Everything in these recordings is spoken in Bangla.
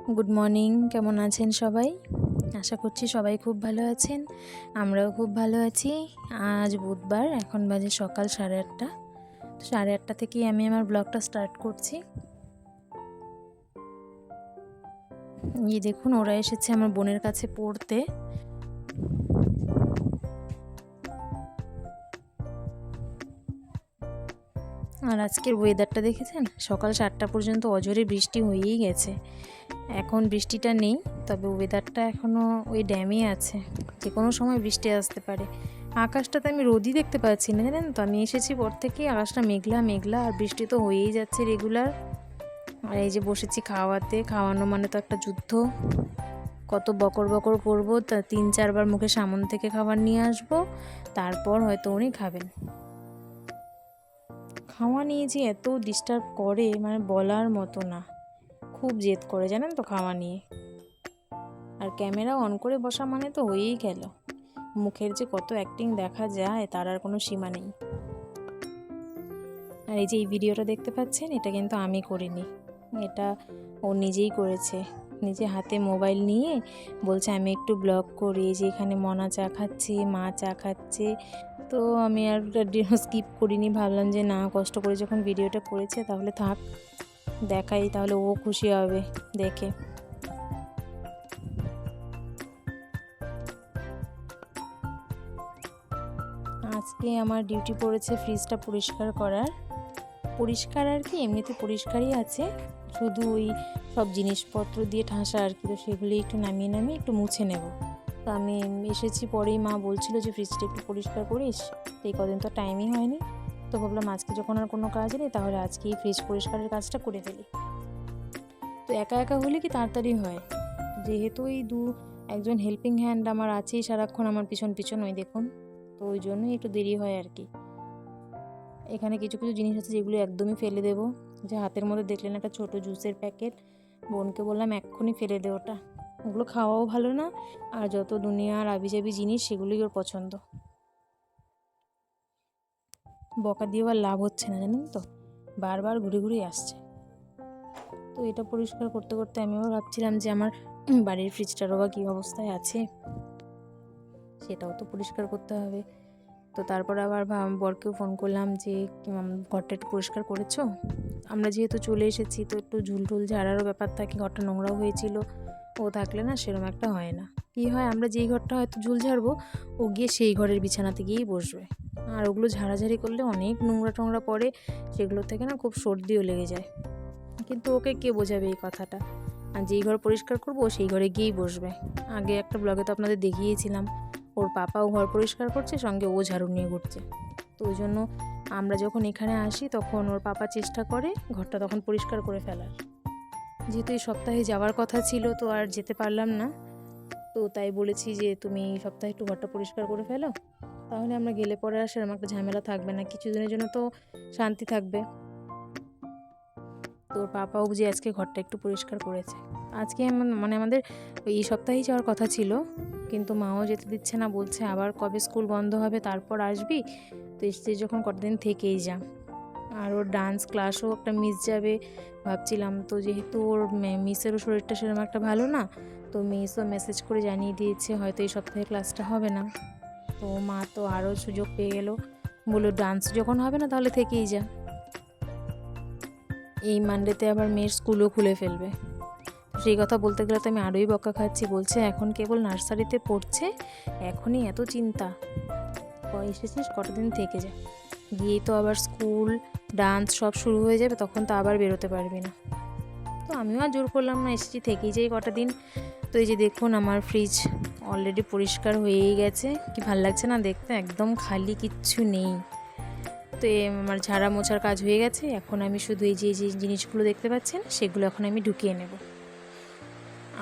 গুড মর্নিং, কেমন আছেন সবাই? আশা করছি সবাই খুব ভালো আছেন। আমরাও খুব ভালো আছি। আজ বুধবার, এখন বাজে সকাল 8:30। 8:30 থেকেই আমি আমার ব্লগটা স্টার্ট করছি। এই দেখুন, ওরা এসেছে আমার বোনের কাছে পড়তে। আর আজকের ওয়েদারটা দেখেছেন? সকাল 7টা পর্যন্ত অঝোরে বৃষ্টি হয়েই গেছে। এখন বৃষ্টিটা নেই, তবে ওয়েদারটা এখনও ওই ড্যামই আছে, যে কোনো সময় বৃষ্টি আসতে পারে। আকাশটাতে আমি রোদই দেখতে পাচ্ছি না, জানেন তো। আমি এসেছি পর থেকেই আকাশটা মেঘলা মেঘলা, আর বৃষ্টি তো হয়েই যাচ্ছে রেগুলার। আর এই যে বসেছি খাওয়াতে, খাওয়ানো মানে তো একটা যুদ্ধ। কত বকর বকর করবো, তা 3-4 বার মুখে সামন থেকে খাবার নিয়ে আসবো, তারপর হয়তো উনি খাবেন। খাওয়া নিয়ে যে এত ডিস্টার্ব করে, মানে বলার মতো না। খুব জেদ করে, জানেন তো, খাওয়া নিয়ে। আর ক্যামেরা অন করে বসা মানে তো হয়েই গেল। মুখের যে কত অ্যাক্টিং দেখা যায় তার আর কোনো সীমা নেই। আর এই যে এই ভিডিওটা দেখতে পাচ্ছেন, এটা কিন্তু আমি করিনি, এটা ও নিজেই করেছে। নিজে হাতে মোবাইল নিয়ে বলছে আমি একটু ব্লগ করি। যে এখানে মনা চা খাচ্ছে, মা চা খাচ্ছে। তো আমি আর স্কিপ করিনি, ভাবলাম যে না, কষ্ট করে যখন ভিডিওটা করেছে তাহলে থাক, দেখাই, তাহলে ও খুশি হবে দেখে। আজকে আমার ডিউটি পড়েছে ফ্রিজটা পরিষ্কার করার। পরিষ্কার আর কি, এমনিতে পরিষ্কারই আছে, শুধু ওই সব জিনিসপত্র দিয়ে ঠাসা আর কি। তো সেগুলি একটু নামিয়ে নামিয়ে একটু মুছে নেব। তো আমি এসেছি পরেই মা বলছিল যে ফ্রিজটা একটু পরিষ্কার করিস। তো এই কদিন তো টাইমই হয়নি, তো ভাবলাম আজকে যখন আর কোনো কাজ নেই, তাহলে আজকেই ফ্রিজ পরিষ্কারের কাজটা করে ফেলি। তো একা একা হলে কি তাড়াতাড়ি হয়, যেহেতু এই একজন হেল্পিং হ্যান্ড আমার আছেই সারাক্ষণ আমার পিছন পিছন, ওই দেখুন। তো ওই জন্যই একটু দেরি হয় আর কি। এখানে কিছু কিছু জিনিস আছে যেগুলো একদমই ফেলে দেবো। যে হাতের মধ্যে দেখলেন একটা ছোট জুসের প্যাকেট, বোনকে বললাম এক্ষুনি ফেলে দে ওটা। ওগুলো খাওয়াও ভালো না, আর যত দুনিয়ার আবিজাবি জিনিস সেগুলোই ওর পছন্দ। বকা দিয়েও আর লাভ হচ্ছে না, জানেন তো, বারবার ঘুরে ঘুরে আসছে। তো এটা পরিষ্কার করতে করতে আমি আবার ভাবছিলাম যে আমার বাড়ির ফ্রিজটারও বা কী অবস্থায় আছে, সেটাও তো পরিষ্কার করতে হবে। তো তারপর আবার বরকেও ফোন করলাম যে ঘরটা একটু পরিষ্কার করেছো? আমরা যেহেতু চলে এসেছি, তো একটু ঝুলটুল ঝাড়ারও ব্যাপার থাকে, ঘরটা নোংরাও হয়েছিল। ও থাকলে না সেরকম একটা হয় না। কী হয়, আমরা যেই ঘরটা হয়তো ঝুল ঝাড়বো, ও গিয়ে সেই ঘরের বিছানাতে গিয়েই বসবে। আর ওগুলো ঝাড়াঝাড়ি করলে অনেক নোংরা টোংরা পড়ে, সেগুলো থেকে না খুব সর্দিও লেগে যায়। কিন্তু ওকে কে বোঝাবে এই কথাটা? আর যেই ঘর পরিষ্কার করবো সেই ঘরে গিয়েই বসবে। আগে একটা ব্লগে তো আপনাদের দেখিয়েছিলাম, ওর পাপাও ঘর পরিষ্কার করছে, সঙ্গে ও ঝাড়ু নিয়ে ঘুরছে। তো ওই জন্য আমরা যখন এখানে আসি, তখন ওর পাপা চেষ্টা করে ঘরটা তখন পরিষ্কার করে ফেলার। যেহেতু এই সপ্তাহে যাওয়ার কথা ছিল, তো আর যেতে পারলাম না। তো তাই বলেছি যে তুমি এই সপ্তাহে একটু ঘরটা পরিষ্কার করে ফেলো, তাহলে আমরা গেলে পরে আর সেরকম একটা ঝামেলা থাকবে না, কিছুদিনের জন্য তো শান্তি থাকবে। তোর পাপাও যে আজকে ঘরটা একটু পরিষ্কার করেছে। আজকে মানে আমাদের এই সপ্তাহেই যাওয়ার কথা ছিল, কিন্তু মাও যেতে দিচ্ছে না, বলছে আবার কবে স্কুল বন্ধ হবে তারপর আসবি, তো এসে যখন কতদিন থেকেই যা। আর ওর ডান্স ক্লাসও একটা মিস যাবে ভাবছিলাম। তো যেহেতু ওর মিসেরও শরীরটা সেরকম একটা ভালো না, তো মিসও মেসেজ করে জানিয়ে দিয়েছে হয়তো এই সপ্তাহে ক্লাসটা হবে না। তো মা তো আরও সুযোগ পেয়ে গেল, বললো ডান্স যখন হবে না তাহলে থেকেই যা। এই মানডেতে আবার মেয়ের স্কুলও খুলে ফেলবে। সেই কথা বলতে গেলে তো আমি আরোই বকা খাচ্ছি। বলছে এখন কেবল নার্সারিতে পড়ছে, এখনই এত চিন্তা, এসেছিস কটা দিন থেকে যা, গিয়েই তো আবার স্কুল ডান্স সব শুরু হয়ে যাবে, তখন তো আবার বেরোতে পারবি না। তো আমিও আর জোর করলাম না, এসেছি থেকেই যাই কটা দিন। তো এই যে দেখুন, আমার ফ্রিজ অলরেডি পরিষ্কার হয়েই গেছে। কি ভাল লাগছে না দেখতে, একদম খালি, কিচ্ছু নেই। তো আমার ঝাড়া মোছার কাজ হয়ে গেছে। এখন আমি শুধু এই যে জিনিসগুলো দেখতে পাচ্ছেন, সেগুলো এখন আমি ঢুকিয়ে নেব।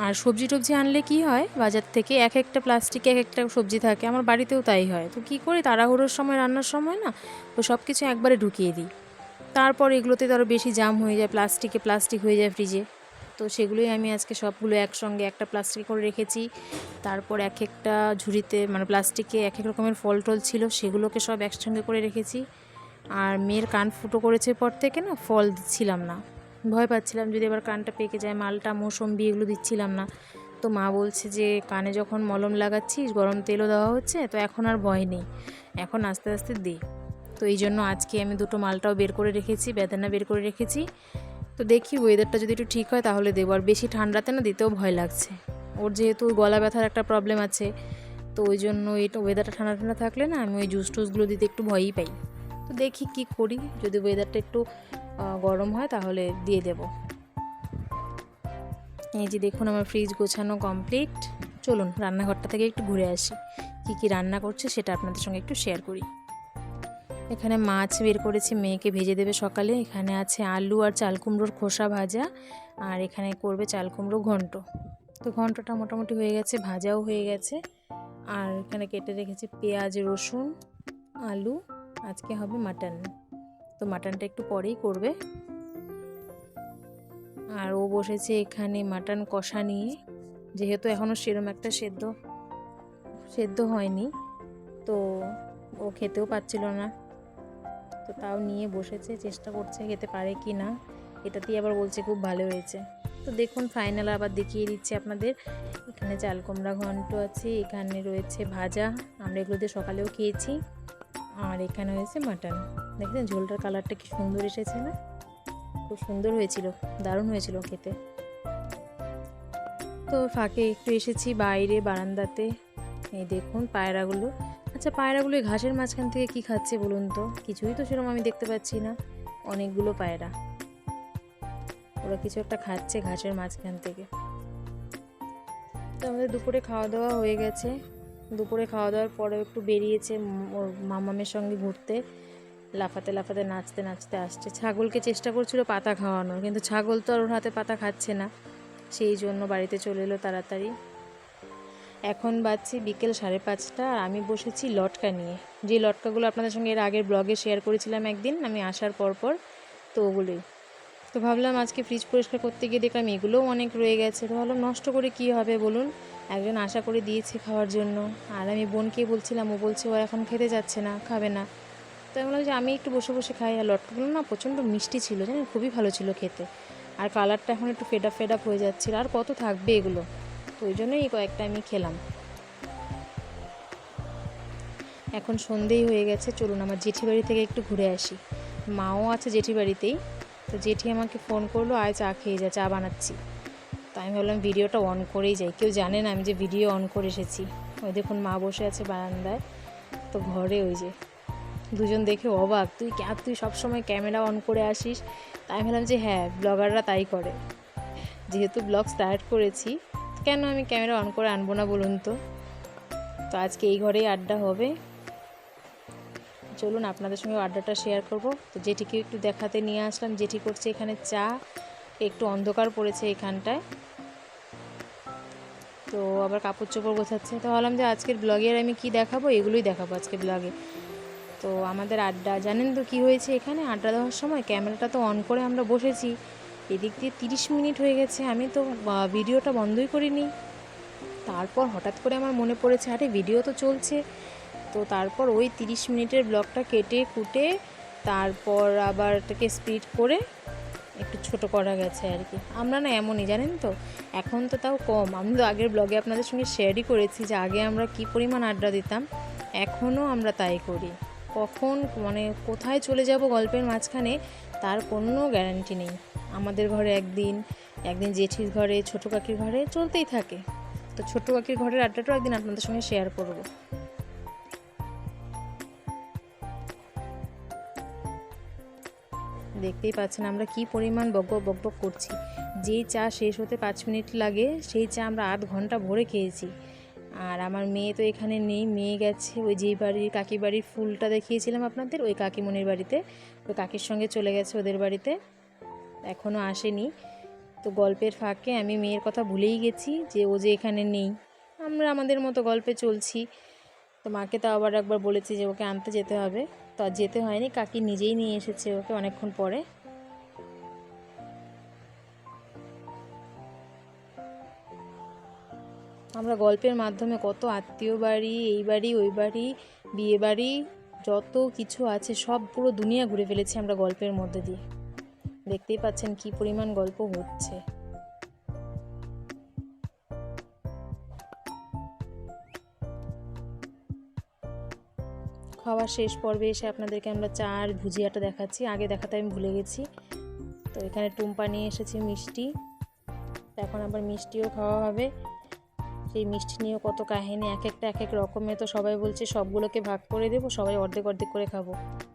আর সবজি টবজি আনলে কি হয়, বাজার থেকে এক একটা প্লাস্টিকে এক একটা সবজি থাকে, আমার বাড়িতেও তাই হয়। তো কী করি, তাড়াহুড়োর সময়, রান্নার সময় না, তো সব কিছু একবারে ঢুকিয়ে দিই। তারপর এগুলোতে তো আরও বেশি জাম হয়ে যায়, প্লাস্টিক হয়ে যায় ফ্রিজে। তো সেগুলোই আমি আজকে সবগুলো একসঙ্গে একটা প্লাস্টিক করে রেখেছি। তারপর এক একটা ঝুড়িতে, মানে প্লাস্টিকে এক এক রকমের ফল টল ছিল, সেগুলোকে সব একসঙ্গে করে রেখেছি। আর মেয়ের কান ফুটো করেছে পর থেকে না ফল দিচ্ছিলাম না, ভয় পাচ্ছিলাম যদি আবার কানটা পেকে যায়। মালটা মৌসম্বি এগুলো দিচ্ছিলাম না। তো মা বলছে যে কানে যখন মলম লাগাচ্ছিস, গরম তেলও দেওয়া হচ্ছে, তো এখন আর ভয় নেই, এখন আস্তে আস্তে দে। তো এই জন্য আজকে আমি দুটো মালটাও বের করে রেখেছি, বেদানা বের করে রেখেছি। তো দেখি ওয়েদারটা যদি একটু ঠিক হয় তাহলে দেবো। আর বেশি ঠান্ডাতে না দিতেও ভয় লাগছে। ওর যেহেতু গলা ব্যথার একটা প্রবলেম আছে, তো ওই জন্য এটা ওয়েদারটা ঠান্ডা ঠান্ডা থাকলে না আমি ওই জুস টুসগুলো দিতে একটু ভয়ই পাই। তো দেখি কি করি, যদি ওয়েদারটা একটু গরম হয় তাহলে দিয়ে দেব। এই যে দেখুন আমার ফ্রিজ গোছানো কমপ্লিট। চলুন রান্নাঘরটা থেকে একটু ঘুরে আসি, কি কি রান্না করছে সেটা আপনাদের সঙ্গে একটু শেয়ার করি। এখানে মাছ বের করেছি, মেয়েকে ভেজে দেবে সকালে। এখানে আছে আলু আর চাল কুমড়োর খোসা ভাজা, আর এখানে করবে চাল কুমড়ো ঘন্ট। তো ঘন্টটা মোটামুটি হয়ে গেছে, ভাজাও হয়ে গেছে। আর এখানে কেটে রেখেছি পেঁয়াজ, রসুন, আলু। আজকে হবে মাটন, তো মাটনটা একটু পরেই করবে। আর ও বসেছে এখানে মাটন কষা নিয়ে, যেহেতু এখনও সেরম একটা সেদ্ধ হয়নি, তো ও খেতেও পাচ্ছিল না, তো তাও নিয়ে বসেছে, চেষ্টা করছে খেতে পারে কি না। এটাতেই আবার বলছে খুব ভালো হয়েছে। তো দেখুন ফাইনাল আবার দেখিয়ে দিচ্ছি আপনাদের। এখানে চাল কুমড়া ঘন্ট আছে, এখানে রয়েছে ভাজা, আমরা এগুলো দিয়ে সকালেও খেয়েছি। আর এখানে হয়েছে মাটন। দেখছেন ঝোলটার কালারটা কি সুন্দর এসেছে না? খুব সুন্দর হয়েছিল, দারুণ হয়েছিল খেতে। তো ফাঁকে একটু এসেছি বাইরে বারান্দাতে। এই দেখুন পায়রাগুলো। আচ্ছা পায়রাগুলো ঘাসের মাঝখান থেকে কি খাচ্ছে বলুন তো? কিছুই তো সেরকম আমি দেখতে পাচ্ছি না। অনেকগুলো পায়রা, ওরা কিছু একটা খাচ্ছে ঘাসের মাঝখান থেকে। তো আমাদের দুপুরে খাওয়া দাওয়া হয়ে গেছে। দুপুরে খাওয়া দাওয়ার পরে একটু বেরিয়েছে ওর মামামের সঙ্গে ঘুরতে। লাফাতে লাফাতে নাচতে নাচতে আসছে। ছাগলকে চেষ্টা করছিল পাতা খাওয়ানোর, কিন্তু ছাগল তো আর ওর হাতে পাতা খাচ্ছে না, সেই জন্য বাড়িতে চলে এলো তাড়াতাড়ি। এখন বাজছে বিকেল 5:30, আর আমি বসেছি লটকা নিয়ে। যে লটকাগুলো আপনাদের সঙ্গে এর আগের ব্লগে শেয়ার করেছিলাম একদিন আমি আসার পর, তো ওগুলোই। তো ভাবলাম আজকে ফ্রিজ পরিষ্কার করতে গিয়ে দেখলাম এগুলোও অনেক রয়ে গেছে। তো ভাবলাম নষ্ট করে কি হবে বলুন, একজন আশা করে দিয়েছে খাওয়ার জন্য। আর আমি বোনকে বলছিলাম, ও বলছে ও এখন খেতে যাচ্ছে না, খাবে না। তো আমি বললাম যে আমি একটু বসে বসে খাই। আর লটকাগুলো না প্রচণ্ড মিষ্টি ছিল, জানেন, খুবই ভালো ছিল খেতে। আর কালারটা এখন একটু ফেড আপ হয়ে যাচ্ছিল, আর কত থাকবে এগুলো, তো ওই জন্যই এই কয়েকটা আমি খেলাম। এখন সন্ধেই হয়ে গেছে, চলুন আমার জেঠি বাড়ি থেকে একটু ঘুরে আসি। মাও আছে জেঠি বাড়িতেই। তো জেঠি আমাকে ফোন করলো, আয় চা খেয়ে যা, চা বানাচ্ছি। তো আমি ভাবলাম ভিডিওটা অন করেই যাই, কেউ জানে না আমি যে ভিডিও অন করে এসেছি। ওই দেখুন মা বসে আছে বারান্দায়, তো ঘরে ওই যে দুজন দেখে অবাক, তুই সবসময় ক্যামেরা অন করে আসিস। তাই আমি ভাবলাম যে হ্যাঁ, ব্লগাররা তাই করে, যেহেতু ব্লগ স্টার্ট করেছি কেন আমি ক্যামেরা অন করে আনবো না বলুন তো। তো আজকে এই ঘরেই আড্ডা হবে, চলুন আপনাদের সঙ্গে আড্ডাটা শেয়ার করব। তো জেঠিকে একটু দেখাতে নিয়ে আসলাম, জেঠি করছে এখানে চা। একটু অন্ধকার পড়েছে এখানটায়, তো আবার কাপড় চোপড় গোছাচ্ছে। তো ভাবলাম যে আজকের ব্লগে আর আমি কি দেখাবো, এগুলোই দেখাবো আজকে ব্লগে। তো আমাদের আড্ডা জানেন তো কী হয়েছে, এখানে আড্ডা দেওয়ার সময় ক্যামেরাটা তো অন করে আমরা বসেছি, এদিক দিয়ে 30 মিনিট হয়ে গেছে, আমি তো ভিডিওটা বন্ধই করিনি। তারপর হঠাৎ করে আমার মনে পড়েছে আরে ভিডিও তো চলছে। তো তারপর ওই 30 মিনিটের ব্লগটা কেটে কুটে তারপর আবার এটাকে স্পিড করে একটু ছোট করা গেছে আর কি। আমরা না এমনই জানেন তো, এখন তো তাও কম। আমি তো আগের ব্লগে আপনাদের সঙ্গে শেয়ারই করেছি যে আগে আমরা কি পরিমাণ আড্ডা দিতাম, এখনও আমরা তাই করি। কখন মানে কোথায় চলে যাব গল্পের মাঝখানে তার কোনো গ্যারান্টি নেই। আমাদের ঘরে একদিন জেঠির ঘরে, ছোটো কাকির ঘরে চলতেই থাকে। তো ছোটো কাকির ঘরের আড্ডাটাও একদিন আপনাদের সঙ্গে শেয়ার করব। দেখতেই পাচ্ছেন আমরা কি পরিমাণ বকবক করছি। যেই চা শেষ হতে 5 মিনিট লাগে, সেই চা আমরা আধ ঘন্টা ভরে খেয়েছি। আর আমার মেয়ে তো এখানে নেই, মেয়ে গেছে ওই যেই বাড়ির কাকি বাড়ির ফুলটা দেখিয়েছিলাম আপনাদের, ওই কাকিমণির বাড়িতে। ওই কাকির সঙ্গে চলে গেছে ওদের বাড়িতে, এখনও আসেনি। তো গল্পের ফাঁকে আমি মেয়ের কথা ভুলেই গেছি যে ও যে এখানে নেই, আমরা আমাদের মতো গল্পে চলছি। তো মাকে তো আবার একবার বলেছি যে ওকে আনতে যেতে হবে, তো আর যেতে হয়নি, কাকি নিজেই নিয়ে এসেছে ওকে অনেকক্ষণ পরে। আমরা গল্পের মাধ্যমে কত আত্মীয় বাড়ি, এই বাড়ি ওই বাড়ি, বিয়ে বাড়ি, যত কিছু আছে সব পুরো দুনিয়া ঘুরে ফেলেছি আমরা গল্পের মধ্যে দিয়ে। দেখতেই পাচ্ছেন কি পরিমাণ গল্প হচ্ছে। খাওয়ার শেষ পর্বে এসে আপনাদেরকে আমরা চা আর ভুজিয়াটা দেখাচ্ছি, আগে দেখাতে আমি ভুলে গেছি। তো এখানে টুম্পা নিয়ে এসেছি মিষ্টি, এখন আবার মিষ্টিও খাওয়া হবে। সেই মিষ্টি নিয়েও কত কাহিনী, এক একটা এক এক রকমের। তো সবাই বলছে সবগুলোকে ভাগ করে দেবো, সবাই অর্ধেক অর্ধেক করে খাবো,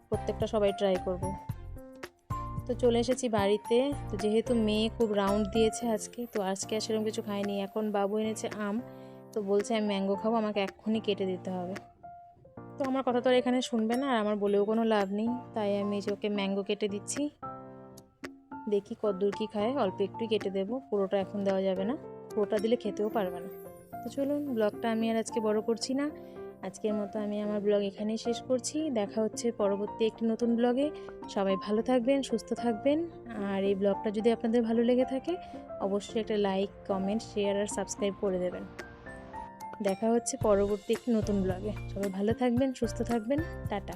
প্রত্যেকটা সবাই ট্রাই করব। তো চলে এসেছি বাড়িতে। তো যেহেতু মেয়ে খুব রাউন্ড দিয়েছে আজকে, তো আজকে আর সেরকম কিছু খাইনি। এখন বাবু এনেছে আম, তো বলছে আমি ম্যাঙ্গো খাবো, আমাকে এক্ষুনি কেটে দিতে হবে। তো আমার কথা তো আর এখানে শুনবে না, আর আমার বলেও কোনো লাভ নেই, তাই আমি যে ওকে ম্যাঙ্গো কেটে দিচ্ছি। দেখি কতদূর কী খায়, অল্প একটুই কেটে দেবো, পুরোটা এখন দেওয়া যাবে না, পুরোটা দিলে খেতেও পারবে না। তো চলুন, ব্লগটা আমি আর আজকে বড় করছি না, আজকের মতো আমি আমার ব্লগ এখানেই শেষ করছি। দেখা হচ্ছে পরবর্তী একটি নতুন ব্লগে। সবাই ভালো থাকবেন, সুস্থ থাকবেন। আর এই ব্লগটা যদি আপনাদের ভালো লেগে থাকে, অবশ্যই একটা লাইক, কমেন্ট, শেয়ার আর সাবস্ক্রাইব করে দেবেন। দেখা হচ্ছে পরবর্তী একটি নতুন ব্লগে। সবাই ভালো থাকবেন, সুস্থ থাকবেন। টাটা।